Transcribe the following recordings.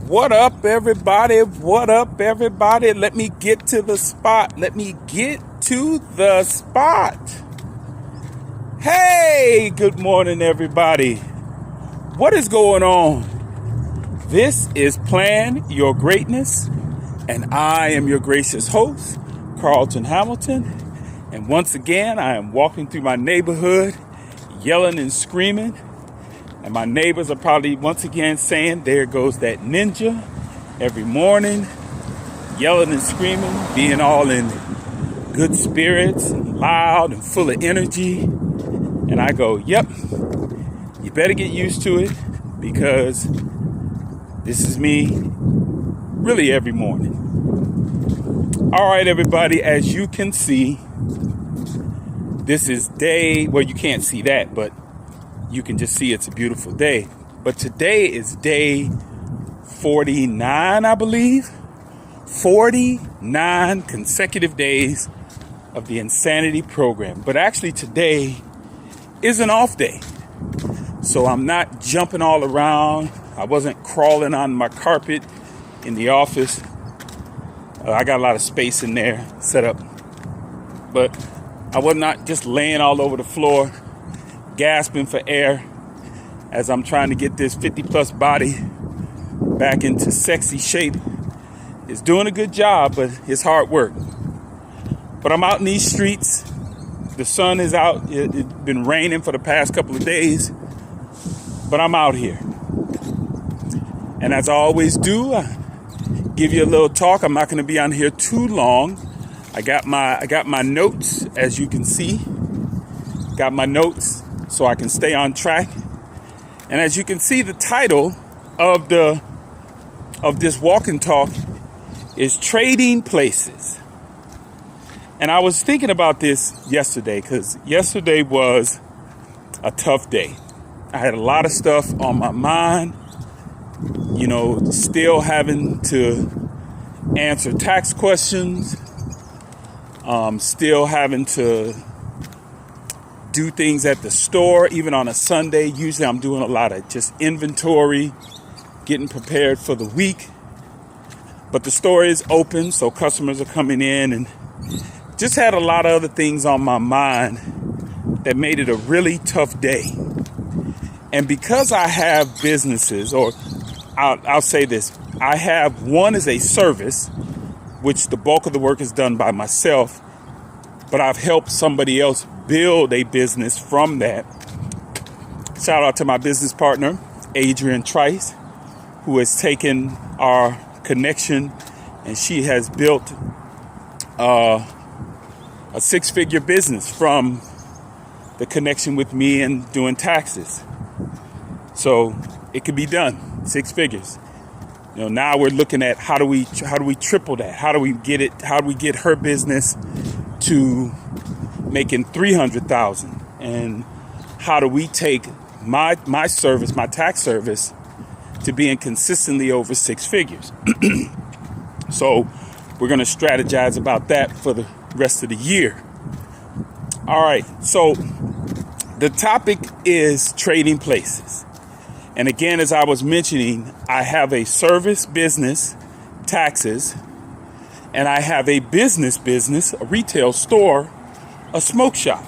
What up, everybody? What up, everybody? Let me get to the spot. Let me get to the spot. Hey, good morning, everybody. What is going on? This is Plan Your Greatness, and I am your gracious host, Carlton Hamilton. And once again, I am walking through my neighborhood, yelling and screaming. And my neighbors are probably once again saying, there goes that ninja every morning, yelling and screaming, being all in good spirits, and loud and full of energy. And I go, yep, you better get used to it because this is me really every morning. All right, everybody, as you can see, this is well, you can't see that, but you can just see it's a beautiful day. But today is day 49, I believe. 49 consecutive days of the Insanity program. But actually today is an off day. So I'm not jumping all around. I wasn't crawling on my carpet in the office. I got a lot of space in there set up. But I was not just laying all over the floor, gasping for air as I'm trying to get this 50 plus body back into sexy shape. It's doing a good job, but it's hard work. But I'm out in these streets. The sun is out. It's been raining for the past couple of days, but I'm out here. And as I always do, I give you a little talk. I'm not going to be on here too long. I got my notes, as you can see. Got my notes so I can stay on track. And as you can see, the title of this walk and talk is Trading Places. And I was thinking about this yesterday because yesterday was a tough day. I had a lot of stuff on my mind, still having to answer tax questions, still having to do things at the store, even on a Sunday. Usually I'm doing a lot of just inventory, getting prepared for the week. But the store is open, so customers are coming in, and just had a lot of other things on my mind that made it a really tough day. And because I have businesses, or I'll say this, I have one is a service, which the bulk of the work is done by myself, but I've helped somebody else build a business from that. Shout out to my business partner, Adrian Trice, who has taken our connection and she has built a six-figure business from the connection with me and doing taxes. So it could be done, 6 figures. Now we're looking at how do we triple that? How do we get it? How do we get her business to making $300,000? And how do we take my service, my tax service, to being consistently over 6 figures? So we're going to strategize about that for the rest of the year. All right. So the topic is trading places. And again, as I was mentioning, I have a service business, taxes, and I have a business, a retail store, a smoke shop.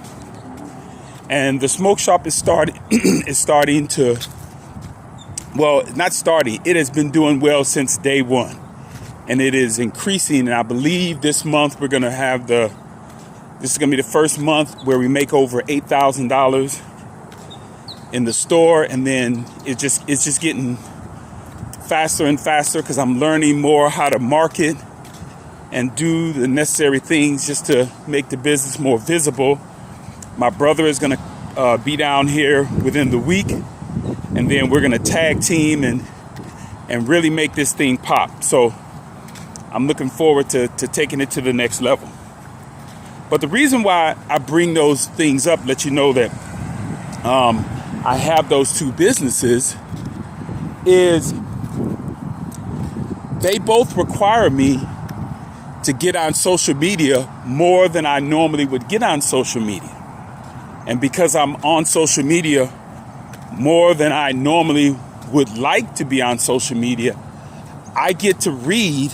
And the smoke shop is starting to, well, not starting, it has been doing well since day one. And it is increasing. And I believe this month we're going to have this is going to be the first month where we make over $8,000 in the store. And then it's just getting faster and faster because I'm learning more how to market and do the necessary things just to make the business more visible. My brother is going to be down here within the week, and then we're going to tag team and really make this thing pop. So I'm looking forward to taking it to the next level. But the reason why I bring those things up, let you know that I have those two businesses, is they both require me to get on social media more than I normally would get on social media. And because I'm on social media more than I normally would like to be on social media, I get to read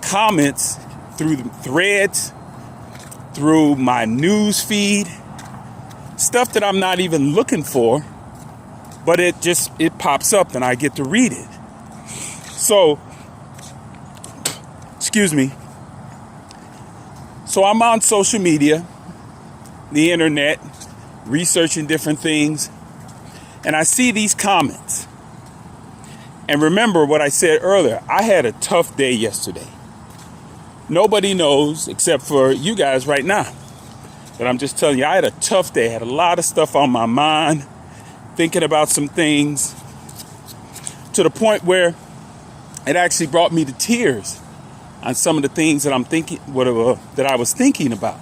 comments through the threads, through my news feed, stuff that I'm not even looking for, but it pops up and I get to read it. So, excuse me. So I'm on social media, the internet, researching different things, and I see these comments. And remember what I said earlier, I had a tough day yesterday. Nobody knows except for you guys right now. But I'm just telling you, I had a tough day. I had a lot of stuff on my mind, thinking about some things, to the point where it actually brought me to tears on some of the things that that I was thinking about.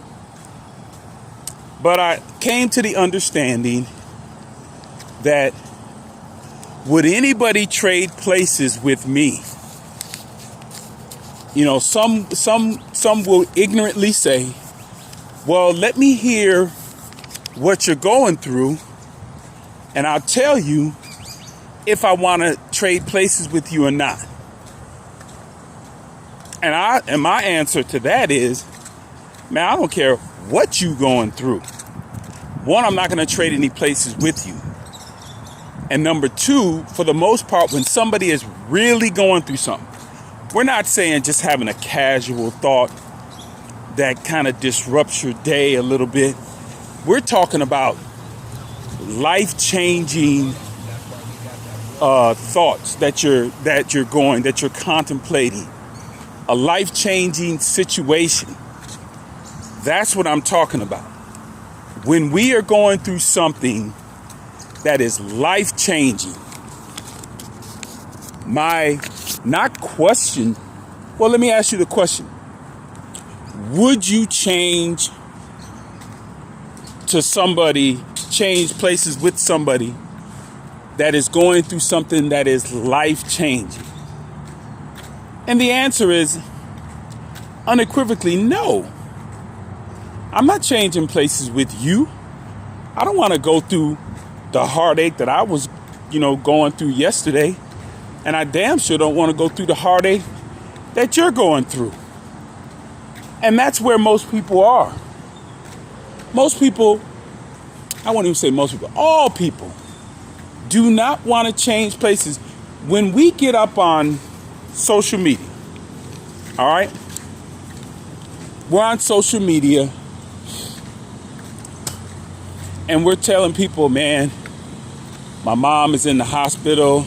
But I came to the understanding that would anybody trade places with me? You know, some will ignorantly say, well, let me hear what you're going through, and I'll tell you if I want to trade places with you or not. And my answer to that is, man, I don't care what you going through. One, I'm not going to trade any places with you. And number two, for the most part, when somebody is really going through something, we're not saying just having a casual thought that kind of disrupts your day a little bit. We're talking about life-changing thoughts that you're contemplating, a life-changing situation. That's what I'm talking about. When we are going through something that is life-changing, let me ask you the question. Would you change places with somebody that is going through something that is life-changing? And the answer is unequivocally no. I'm not changing places with you. I don't want to go through the heartache that I was, going through yesterday. And I damn sure don't want to go through the heartache that you're going through. And that's where most people are. Most people, I won't even say most people, all people do not want to change places. When we get up on social media, all right? We're on social media and we're telling people, man, my mom is in the hospital,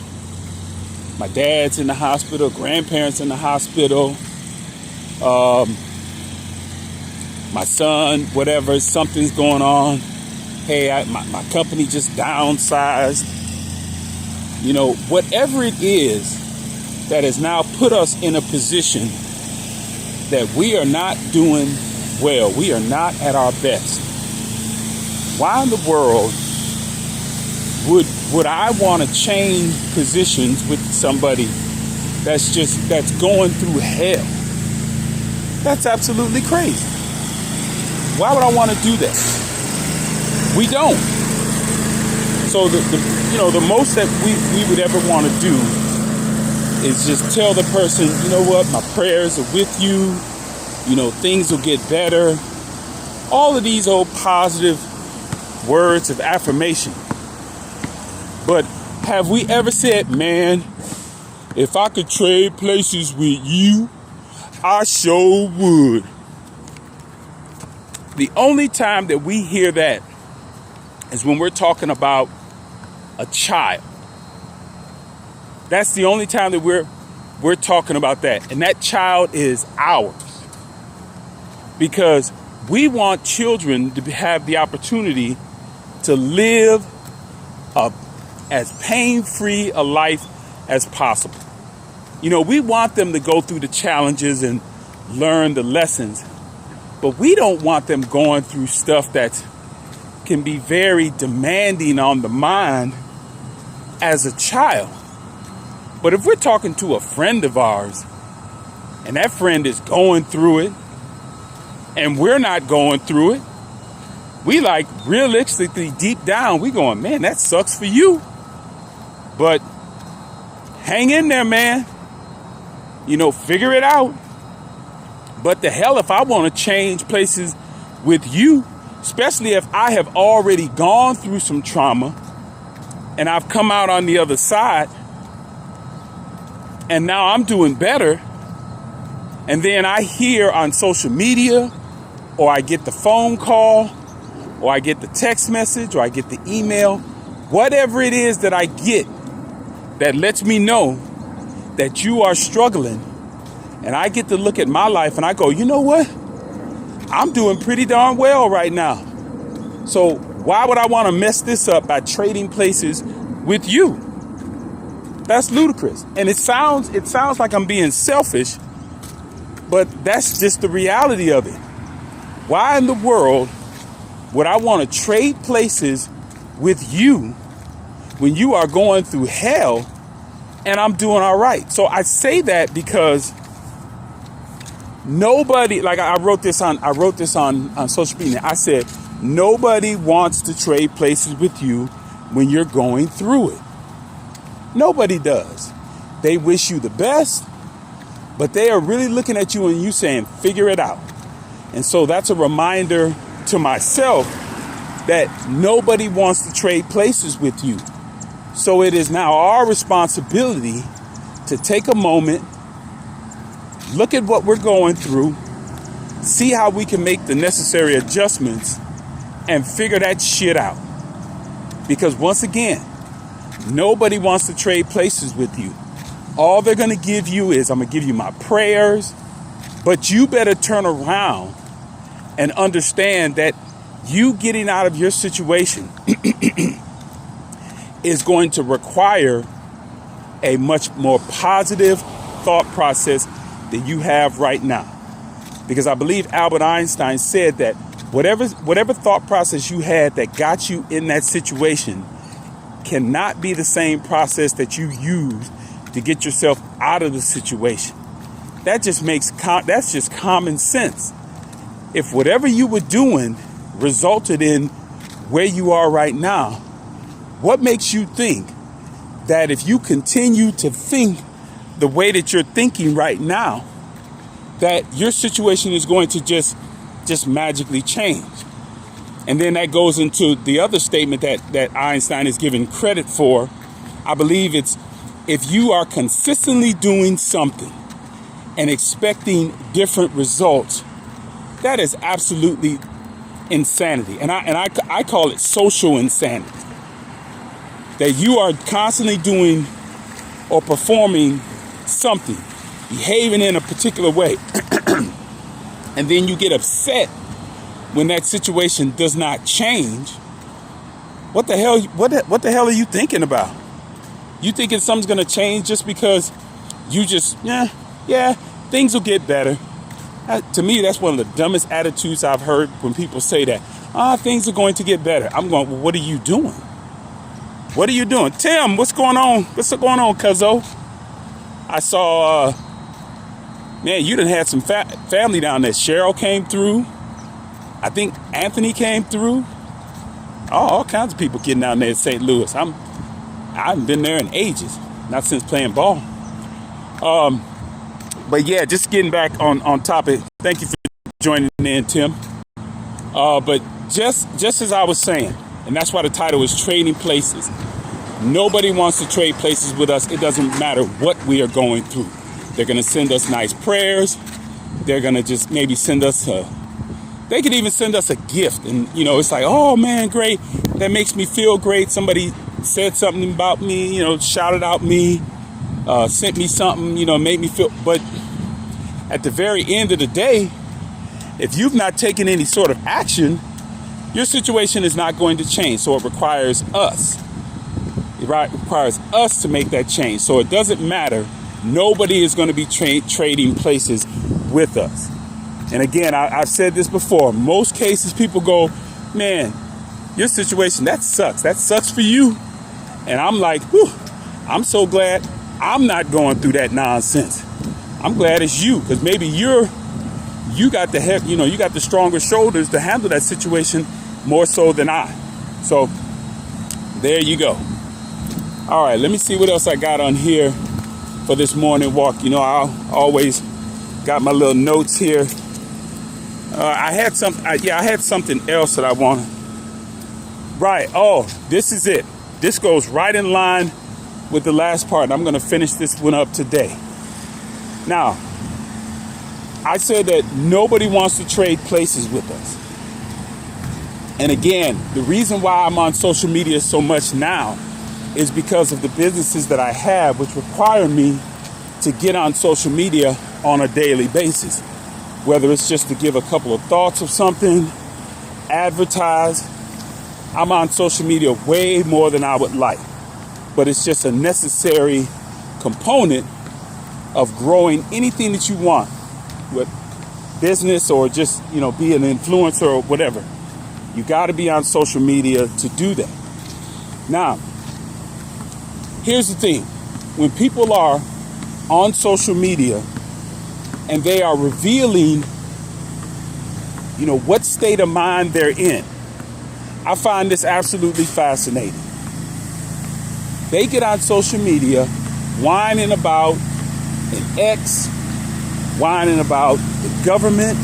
my dad's in the hospital, grandparents in the hospital, my son, whatever, something's going on. Hey, my company just downsized. Whatever it is that has now put us in a position that we are not doing well. We are not at our best. Why in the world would I want to change positions with somebody that's going through hell? That's absolutely crazy. Why would I want to do that? We don't. So the most that we would ever want to do is just tell the person, you know what, my prayers are with you. Things will get better. All of these old positive words of affirmation. But have we ever said, man, if I could trade places with you, I sure would? The only time that we hear that is when we're talking about a child. That's the only time that we're talking about that. And that child is ours. Because we want children to have the opportunity to live as pain-free a life as possible. We want them to go through the challenges and learn the lessons. But we don't want them going through stuff that can be very demanding on the mind as a child. But if we're talking to a friend of ours and that friend is going through it and we're not going through it, we realistically deep down, we going, man, that sucks for you. But hang in there, man. figure it out. But the hell if I want to change places with you, especially if I have already gone through some trauma and I've come out on the other side and now I'm doing better. And then I hear on social media, or I get the phone call, or I get the text message, or I get the email, whatever it is that I get that lets me know that you are struggling. And I get to look at my life and I go, you know what? I'm doing pretty darn well right now. So why would I want to mess this up by trading places with you? That's ludicrous. And it sounds like I'm being selfish, but that's just the reality of it. Why in the world would I want to trade places with you when you are going through hell and I'm doing all right? So I say that because nobody, like I wrote this on social media. I said, nobody wants to trade places with you when you're going through it. Nobody does. They wish you the best, but they are really looking at you and you saying, figure it out. And so that's a reminder to myself that nobody wants to trade places with you. So it is now our responsibility to take a moment, look at what we're going through, see how we can make the necessary adjustments and figure that shit out. Because once again, nobody wants to trade places with you. All they're going to give you is, I'm going to give you my prayers, but you better turn around and understand that you getting out of your situation is going to require a much more positive thought process than you have right now. Because I believe Albert Einstein said that whatever thought process you had that got you in that situation cannot be the same process that you use to get yourself out of the situation. That just that's just common sense. If whatever you were doing resulted in where you are right now, what makes you think that if you continue to think the way that you're thinking right now, that your situation is going to just magically change? And then that goes into the other statement that Einstein is given credit for. I believe it's, if you are consistently doing something and expecting different results, that is absolutely insanity. And I call it social insanity. That you are constantly doing or performing something, behaving in a particular way, and then you get upset when that situation does not change. What the hell are you thinking about? You thinking something's going to change just because you just, yeah, things will get better. To me, that's one of the dumbest attitudes I've heard when people say that. Things are going to get better. I'm going, well, what are you doing? What are you doing? Tim, what's going on? What's going on, cuzzo? I saw, man, you done had some family down there. Cheryl came through. I think Anthony came through. All kinds of people getting down there in St. Louis. I haven't been there in ages. Not since playing ball. But yeah, just getting back on topic. Thank you for joining in, Tim. But just as I was saying, and that's why the title is Trading Places. Nobody wants to trade places with us. It doesn't matter what we are going through. They're going to send us nice prayers. They're going to just maybe send us they could even send us a gift. And, it's like, oh, man, great. That makes me feel great. Somebody said something about me, shouted out me, sent me something, made me feel. But at the very end of the day, if you've not taken any sort of action, your situation is not going to change. So it requires us. It requires us to make that change. So it doesn't matter. Nobody is going to be trading places with us. And again, I've said this before. Most cases, people go, man, your situation, that sucks. That sucks for you. And I'm like, whew, I'm so glad I'm not going through that nonsense. I'm glad it's you, because maybe you got the head, you got the stronger shoulders to handle that situation more so than I. So there you go. All right, let me see what else I got on here. for this morning walk. You know, I always got my little notes here. I had something else that I wanted. Right. Oh, this is it. This goes right in line with the last part. I'm going to finish this one up today. Now, I said that nobody wants to trade places with us. And again, the reason why I'm on social media so much now is because of the businesses that I have, which require me to get on social media on a daily basis. Whether it's just to give a couple of thoughts of something, advertise. I'm on social media way more than I would like. But it's just a necessary component of growing anything that you want, with business or just, be an influencer or whatever. You got to be on social media to do that. Now, here's the thing. When people are on social media and they are revealing, what state of mind they're in, I find this absolutely fascinating. They get on social media whining about an ex, whining about the government,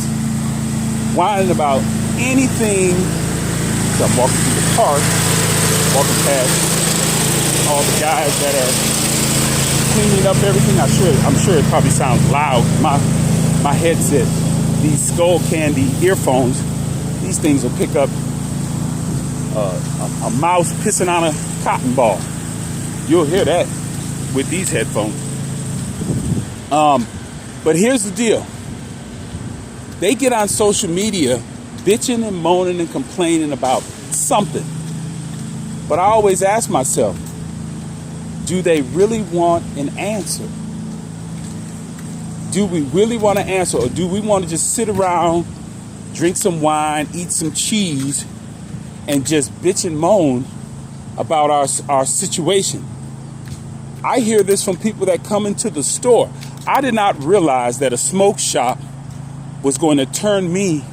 whining about anything. So I'm walking through the park, walking past all the guys that are cleaning up everything. I'm sure it probably sounds loud. My headset, these skull candy earphones, these things will pick up a mouse pissing on a cotton ball. You'll hear that with these headphones. But here's the deal. They get on social media bitching and moaning and complaining about something. But I always ask myself, do they really want an answer? Do we really want an answer? Or do we want to just sit around, drink some wine, eat some cheese, and just bitch and moan about our situation? I hear this from people that come into the store. I did not realize that a smoke shop was going to turn me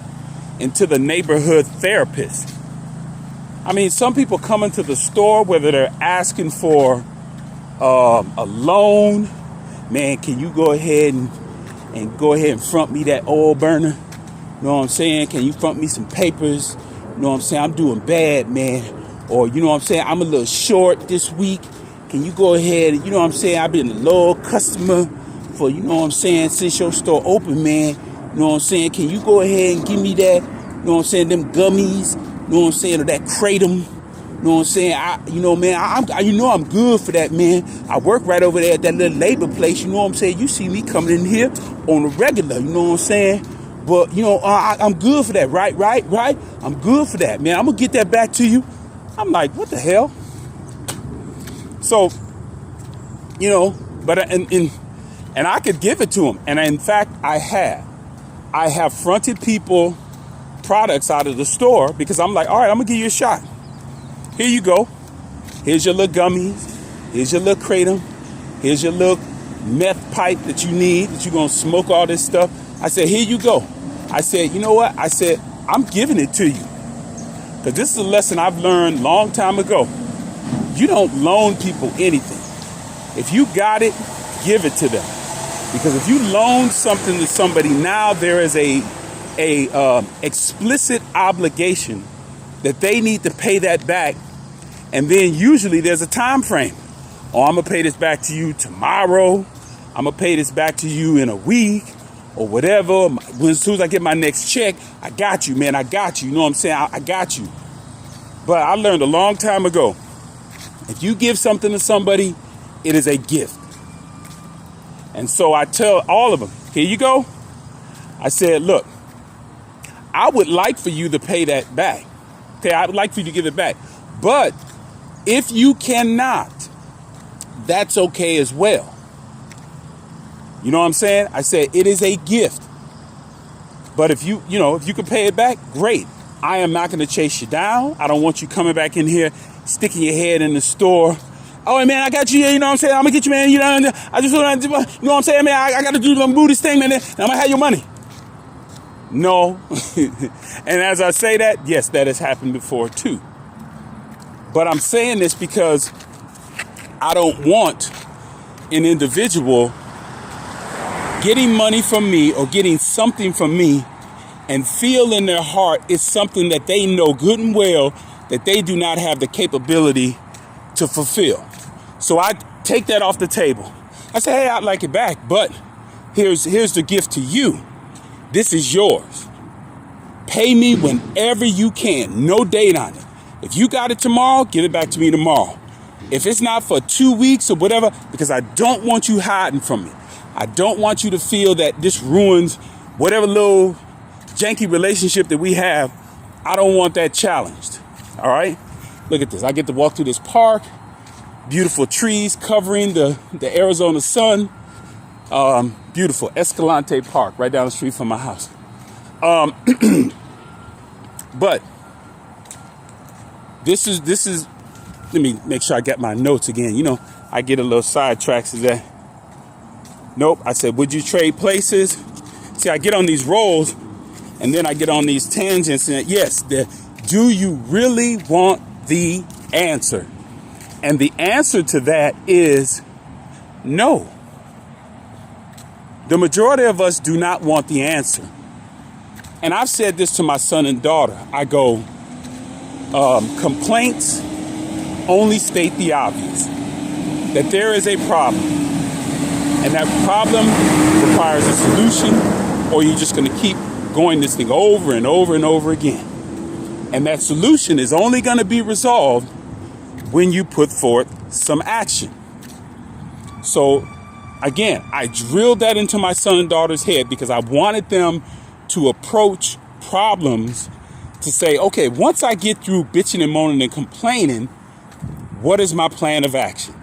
into the neighborhood therapist. I mean, some people come into the store, whether they're asking for a loan. Man, can you go ahead and front me that oil burner? You know what I'm saying? Can you front me some papers? You know what I'm saying? I'm doing bad, man. Or, you know what I'm saying? I'm a little short this week. Can you go ahead and, you know what I'm saying? I've been a loyal customer for, you know what I'm saying, since your store open, man. You know what I'm saying? Can you go ahead and give me that, you know what I'm saying, them gummies, you know what I'm saying, or that kratom, you know what I'm saying? I'm good for that, man. I work right over there at that little labor place, you know what I'm saying? You see me coming in here on a regular, you know what I'm saying? But, I'm good for that, right? I'm good for that, man. I'm going to get that back to you. I'm like, what the hell? So, but, and I could give it to them. And in fact, I have fronted people products out of the store because I'm like, all right, I'm going to give you a shot. Here you go. Here's your little gummies. Here's your little kratom. Here's your little meth pipe that you need, that you're going to smoke all this stuff. I said, here you go. I said, you know what? I said, I'm giving it to you. Because this is a lesson I've learned a long time ago. You don't loan people anything. If you got it, give it to them. Because if you loan something to somebody, now there is a explicit obligation that they need to pay that back. And then usually there's a time frame. Oh, I'm going to pay this back to you tomorrow. I'm going to pay this back to you in a week or whatever. As soon as I get my next check, I got you, man. I got you. You know what I'm saying? I got you. But I learned a long time ago, if you give something to somebody, it is a gift. And so I tell all of them, here you go. I said, look, I would like for you to pay that back. Okay, I would like for you to give it back. But if you cannot, that's okay as well. You know what I'm saying? I said, it is a gift. But if you can pay it back, great. I am not going to chase you down. I don't want you coming back in here, sticking your head in the store. Oh, man, I got you. You know what I'm saying? I'm going to get you, man. I just want to, you know what I'm saying, man? I got to do the booty thing, man. And I'm going to have your money. No. And as I say that, yes, that has happened before, too. But I'm saying this because I don't want an individual getting money from me or getting something from me and feel in their heart it's something that they know good and well that they do not have the capability to fulfill. So I take that off the table. I say, hey, I'd like it back, but here's the gift to you. This is yours. Pay me whenever you can. No date on it. If you got it tomorrow, give it back to me tomorrow. If it's not for 2 weeks or whatever, because I don't want you hiding from me. I don't want you to feel that this ruins whatever little janky relationship that we have. I don't want that challenged. All right? Look at this. I get to walk through this park. Beautiful trees covering the Arizona sun. Beautiful Escalante Park right down the street from my house. But this is, let me make sure I get my notes again. You know, I get a little sidetracked to that. Nope. I said, would you trade places? See, I get on these rolls and then I get on these tangents. And yes, do you really want the answer? And the answer to that is no. The majority of us do not want the answer. And I've said this to my son and daughter. I go, complaints only state the obvious, that there is a problem. And that problem requires a solution, or you're just going to keep going this thing over and over and over again. And that solution is only going to be resolved when you put forth some action. So again, I drilled that into my son and daughter's head because I wanted them to approach problems to say, okay, once I get through bitching and moaning and complaining, what is my plan of action?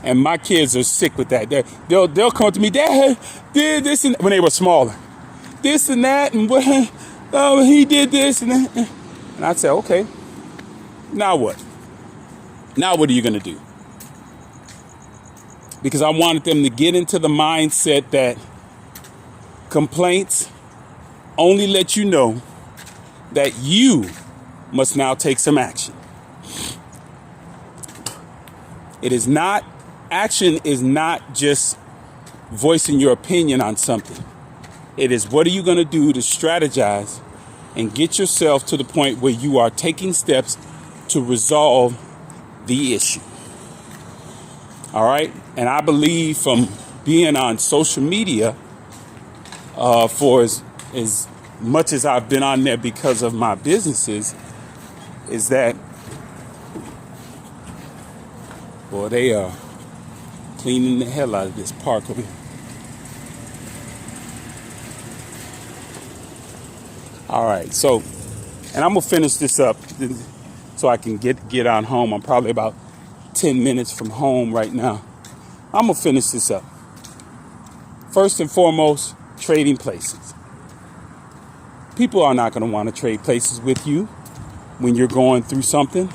And my kids are sick with that. They'll come to me, Dad did this, and when they were smaller, this and that, and what, he did this and that. And I'd say, okay, now what? Now what are you going to do? Because I wanted them to get into the mindset that complaints only let you know that you must now take some action. Action is not just voicing your opinion on something. It is, what are you going to do to strategize and get yourself to the point where you are taking steps to resolve the issue. All right. And I believe from being on social media for as much as I've been on there because of my businesses, is that, boy, they are cleaning the hell out of this park over here. All right, so, and I'm gonna finish this up so I can get on home. I'm probably about 10 minutes from home right now. I'm gonna finish this up. First and foremost, trading places. People are not gonna want to trade places with you when you're going through something.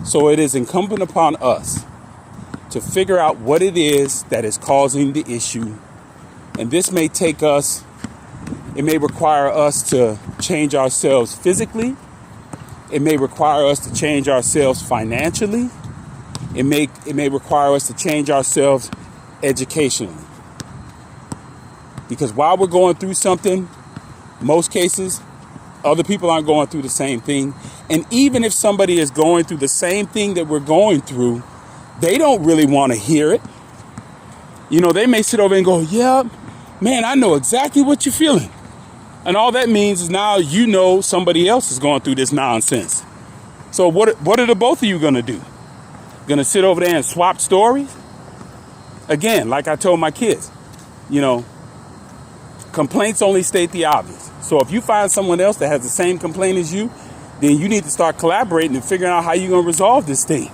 So it is incumbent upon us to figure out what it is that is causing the issue. And this may take us, it may require us to change ourselves physically. It may require us to change ourselves financially. It may require us to change ourselves educationally. Because while we're going through something, most cases, other people aren't going through the same thing. And even if somebody is going through the same thing that we're going through, they don't really want to hear it. You know, they may sit over and go, yeah, man, I know exactly what you're feeling. And all that means is now you know somebody else is going through this nonsense. So what are the both of you going to do? Going to sit over there and swap stories? Again, like I told my kids, you know, complaints only state the obvious. So if you find someone else that has the same complaint as you, then you need to start collaborating and figuring out how you're going to resolve this thing.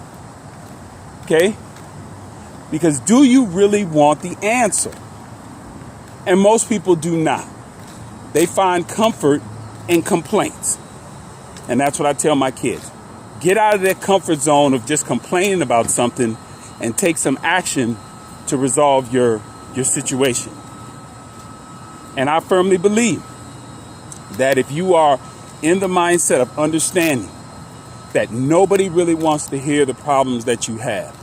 Okay? Because do you really want the answer? And most people do not. They find comfort in complaints. And that's what I tell my kids. Get out of that comfort zone of just complaining about something and take some action to resolve your situation. And I firmly believe that if you are in the mindset of understanding that nobody really wants to hear the problems that you have,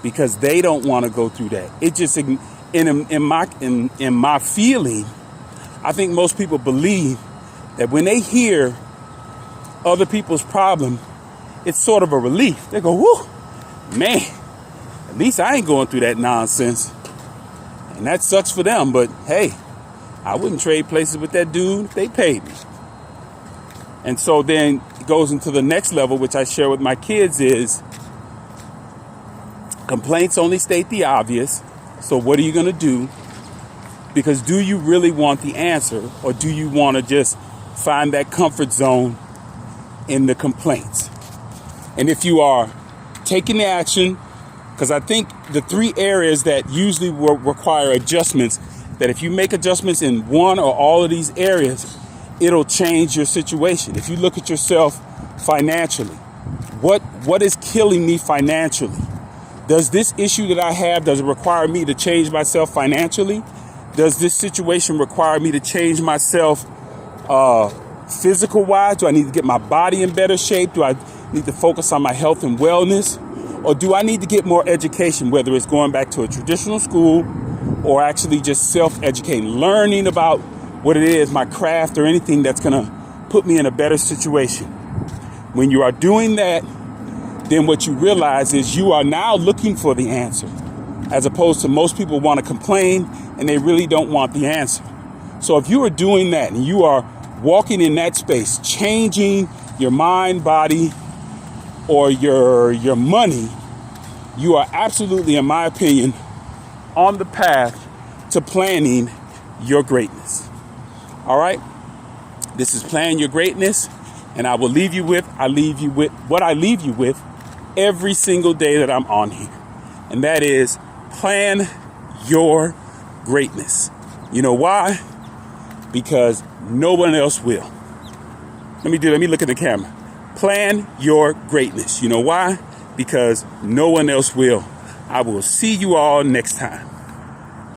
because they don't want to go through that. It just in my feeling, I think most people believe that when they hear other people's problem, it's sort of a relief. They go, whoo, man, at least I ain't going through that nonsense. And that sucks for them, but hey, I wouldn't trade places with that dude if they paid me. And so then it goes into the next level, which I share with my kids, is complaints only state the obvious. So what are you going to do? Because do you really want the answer, or do you want to just find that comfort zone in the complaints? And if you are taking the action, because I think the three areas that usually will require adjustments, that if you make adjustments in one or all of these areas, it'll change your situation. If you look at yourself financially, what is killing me financially? Does this issue that I have, does it require me to change myself financially? Does this situation require me to change myself physical wise? Do I need to get my body in better shape? Do I need to focus on my health and wellness? Or do I need to get more education, whether it's going back to a traditional school or actually just self-educating, learning about what it is, my craft or anything that's going to put me in a better situation? When you are doing that, then what you realize is you are now looking for the answer, as opposed to most people want to complain and they really don't want the answer. So if you are doing that and you are walking in that space, changing your mind, body, or your money, you are absolutely, in my opinion, on the path to planning your greatness. All right? This is Plan Your Greatness, and I will leave you with what I leave you with every single day that I'm on here. And that is plan your greatness. You know why? Because no one else will. Let me look at the camera. Plan your greatness. You know why? Because no one else will. I will see you all next time.